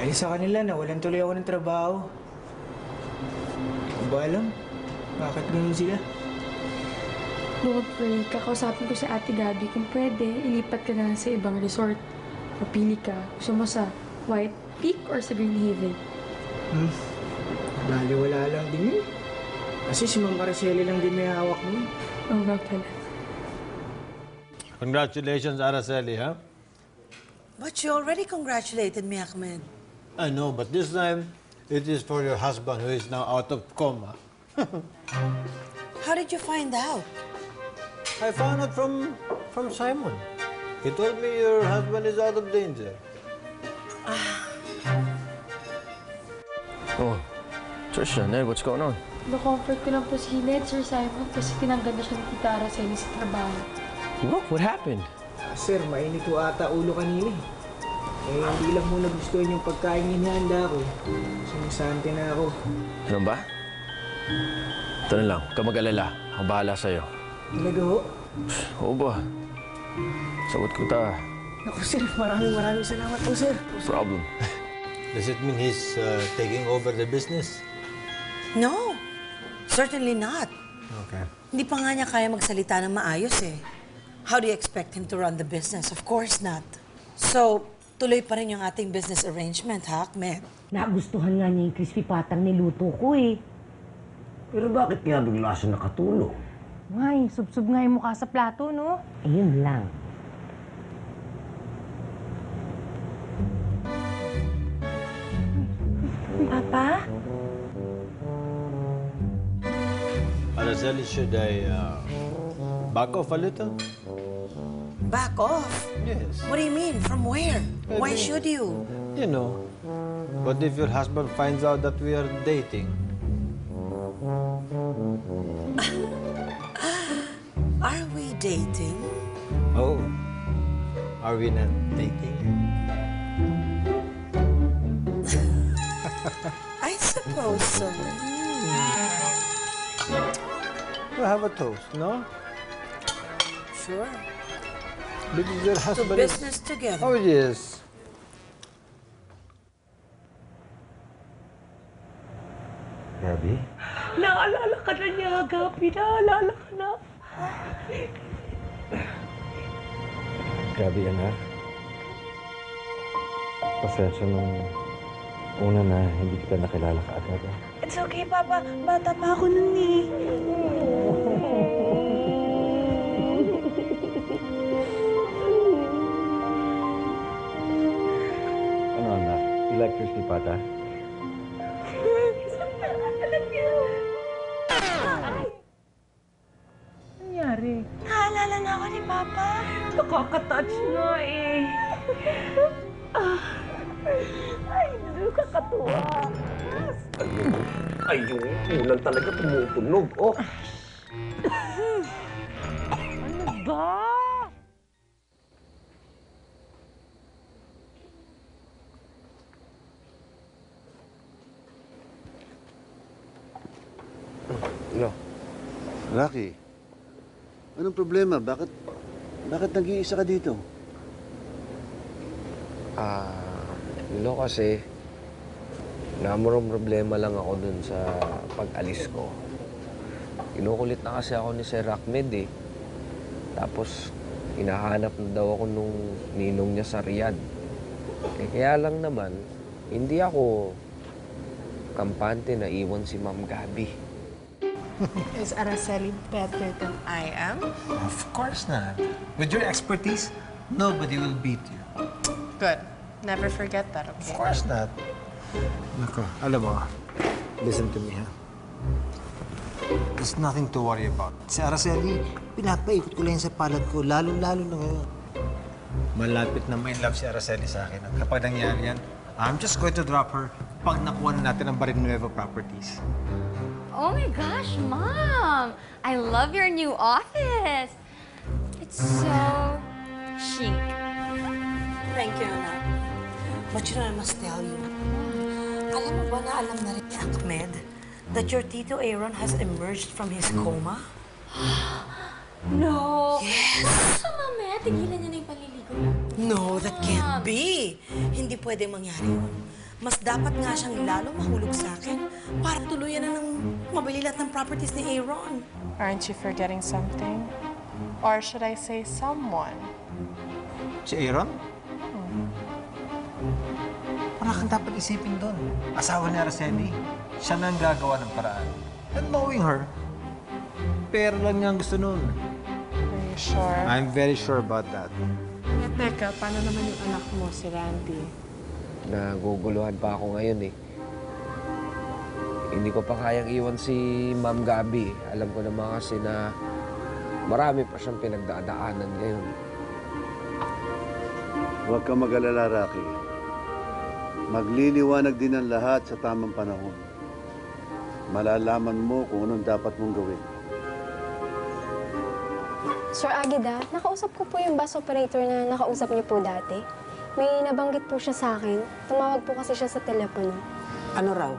Dahil sa kanila, nawalan tuloy ako ng trabaho. Hindi ko ba alam? Bakit ganun sila? Don't worry, kakausapin ko si Ate Gabi kung pwede, ilipat ka na lang sa ibang resort. Papili ka. Gusto mo sa White Peak or sa Green Haven? Baliwala lang din yun. Kasi si Ma'am Araceli lang din may hawak mo. Oo nga pala. Congratulations, Araceli, huh? But you already congratulated me, Ahmed. I know, but this time, it is for your husband who is now out of coma. How did you find out? I found out from Simon. He told me your husband is out of danger. Oh, Trisha, Ned, what's going on? Na-comfort ko lang po si Ned, Sir Simon, kasi tinanggal na siya ni Tita Araceli sa trabaho. What happened? Sir, mainit po ata ulo kanina eh. Eh, hindi lang muna gustuhan yung pagkain hinihanda ko. Sumisante na ako. Ano ba? Ito na lang, huwag ka mag-alala. Ako bahala sa'yo. Talaga ho? Oo ba? Sagot ko ta. Naku sir, maraming salamat po sir. Problem. Does it mean he's taking over the business? No, certainly not. Okay. Hindi pa nga niya kaya magsalita ng maayos eh. How do you expect him to run the business? Of course not. So, tuloy pa rin yung ating business arrangement, ha, Ahmed? Nagustuhan nga niya yung crispy patang niluto ko eh. Pero bakit kaya bigla siya nakatulog? Ngay, sub-sub nga yung mukha sa plato, no? Ayun lang. Papa? Araceli, should I back off a little? Back off? Yes. What do you mean? From where? Why should you? You know, what if your husband finds out that we are dating? Are we dating? Oh, are we not dating? I suppose so. We'll have a toast, no? Sure. Because your To husband business together. Oh, yes. Gabi? Naalala ka na niya, Gabi. Naalala ka na. Gabi, anak. Pasensya nung una na hindi kita nakilala kaagad. It's okay, Papa. Bata pa ako nun eh. Ano, anak? You like crispy pata? Nangyari? Naalala na ako ni Papa. Nakaka-touch nga eh. Ay, nakakatuwa. Ay, yung ulan talaga tumutunog, oh. Ano ba? Hello. Rocky, anong problema? Bakit nag-iisa ka dito? Kasi namurong problema lang ako dun sa pag-alis ko. Kinukulit na kasi ako ni Sir Ahmed eh. Tapos, hinahanap na daw ako nung ninong niya sa Riyadh. Kaya lang naman, hindi ako kampante na iwan si Ma'am Gabi. Is Araceli better than I am? Of course not. With your expertise, nobody will beat you. Good. Never forget that, okay? Of course not. Nako, alam mo, listen to me, ha? There's nothing to worry about. Si Araceli, pinapaikot ko lang sa palad ko, lalo-lalo na ngayon. Malapit na may love si Araceli sa akin. At kapag nangyari yan, I'm just going to drop her pag nakuha na natin ang Barrio Properties. Oh my gosh, Mom! I love your new office. It's so chic. Thank you, Anak. But you know, I must tell you. Alam mo ba na alam na rin ni Ahmed that your Tito Aaron has emerged from his coma? No! Yes! So, mamaya, tigilan niya na yung paliligo niya. No, that can't be. Hindi pwede mangyari yun. Mas dapat nga siyang lalo mahulog sa akin para tuluyan na ng mabili lahat ng properties ni Aaron. Aren't you forgetting something? Or should I say someone? Si Aaron? Wala kang dapat isipin doon. Asawa ni Araceli. Siya na ang gagawa ng paraan. And knowing her, pera lang niya ang gusto noon. Are you sure? I'm very sure about that. Teka, paano naman yung anak mo, si Randy? Naguguluhan pa ako ngayon eh. Hindi ko pa kayang iwan si Ma'am Gabi. Alam ko naman kasi na marami pa siyang pinagdadaanan ngayon. Huwag kang mag-alala, Rocky. Magliliwanag din ang lahat sa tamang panahon. Malalaman mo kung anong dapat mong gawin. Sir Agida, nakausap ko po yung bus operator na nakausap niyo po dati. May nabanggit po siya sa akin. Tumawag po kasi siya sa telepono. Ano raw?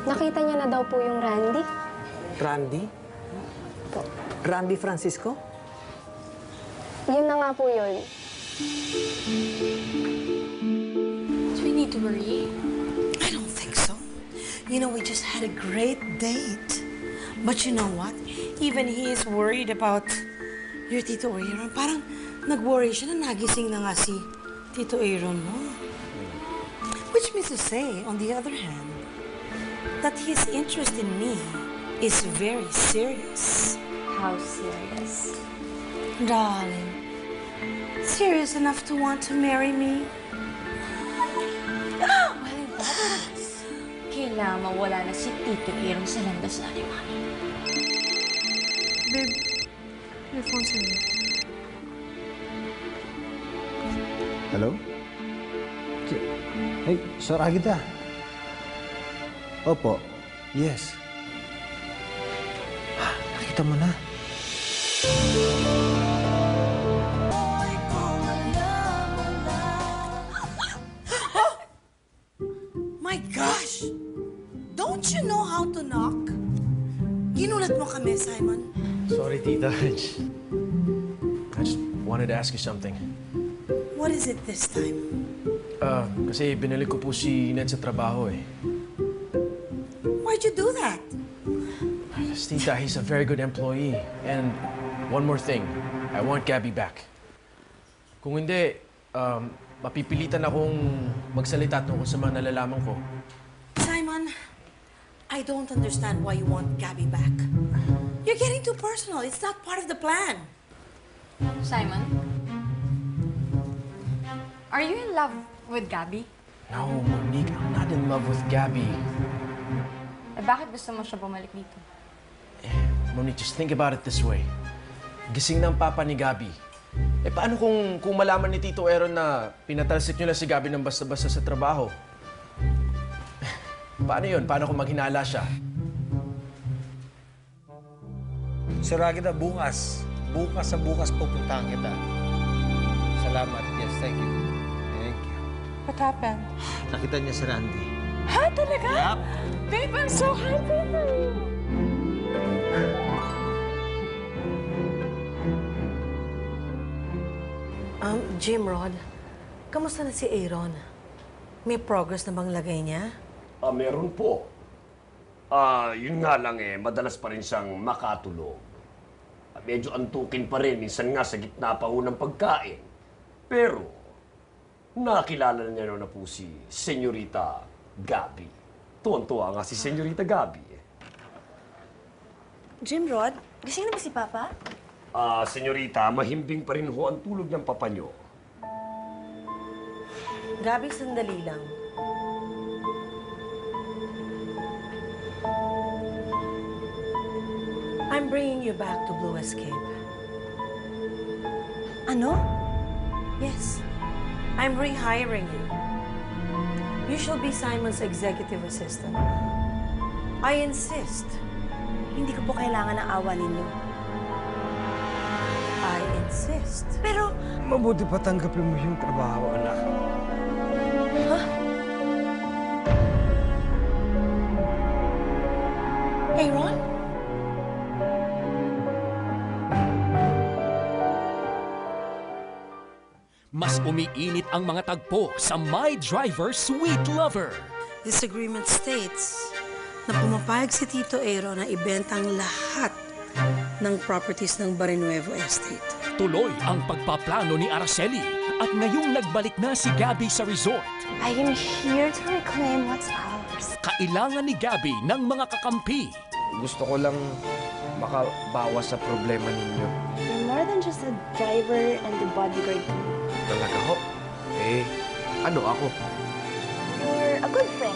Nakita niya na daw po yung Randy. Randy? Po. Randy Francisco? Yun na nga po yun. Do we need to worry? I don't think so. You know, we just had a great date. But you know what? Even he is worried about your Tito Aaron. Parang nag-worry siya na nagising na nga si Tito Aaron mo. Which means to say, on the other hand, that his interest in me is very serious. How serious? Darling, serious enough to want to marry me? Well, kailangan mawala na si Tito Aaron sa landas na ni Mami. Babe, your phone's ringing. Hello? Hey, Sir Agita. Opo. Yes. Nakita mo na. My gosh! Don't you know how to knock? Ginulat mo kami, Simon. Sorry, Tita. I just wanted to ask you something. What is it this time? Kasi binalik ko po si Ned sa trabaho eh. Why'd you do that? Because, Tita, he's a very good employee. And one more thing, I want Gabby back. Kung hindi, mapipilitan akong magsalita tungkol sa mga nalalaman ko. Simon, I don't understand why you want Gabby back. You're getting too personal. It's not part of the plan. Simon? Are you in love with Gabby? No, Monique, I'm not in love with Gabby. Eh, bakit gusto mo siya bumalik dito? Monique, just think about it this way. Gising ng papa ni Gabby. Eh, paano kung malaman ni Tito Aaron na pinatalsik niyo lang si Gabby ng basta-basta sa trabaho? Paano yun? Paano kung maghinala siya? Sir Agita, bukas. Bukas sa bukas pupuntahan kita. Salamat. Yes, thank you. Thank you. What happened? Nakita niya si Randy. Ha? Talaga? Yup. Babe, I'm so happy for you. Jim Rod, kamusta na si Aaron? May progress na bang lagay niya? Meron po. Yun nga lang madalas pa rin siyang makatulog. Medyo antukin pa rin, minsan nga sa gitna pa ho ng pagkain. Pero, nakilala niya na po si Senyorita Gabby. Tuwan-tuwa nga si Senyorita Gabby. Jim Rod, gising na ba si Papa? Senyorita, mahimbing pa rin ho ang tulog ng papa niyo. Gabby, sandali lang. I'm bringing you back to Blue Escape. Ano? Yes. I'm rehiring you. You shall be Simon's executive assistant. I insist. Hindi ko po kailangan ng awa ninyo. I insist. Pero... Mabuti pa tanggapin mo yung trabaho, anak. Huh? Aaron? Mas Mas umiinit ang mga tagpo sa My Driver Sweet Lover. This agreement states na pumapayag si Tito Aero na ibenta ang lahat ng properties ng Barinuevo Estate. Tuloy ang pagpaplano ni Araceli at ngayong nagbalik na si Gabby sa resort. I am here to reclaim what's ours. Kailangan ni Gabby ng mga kakampi. Gusto ko lang makabawas sa problema ninyo. You're more than just a driver and a bodyguard. Talaga ho? Eh, ano ako? You're a good friend.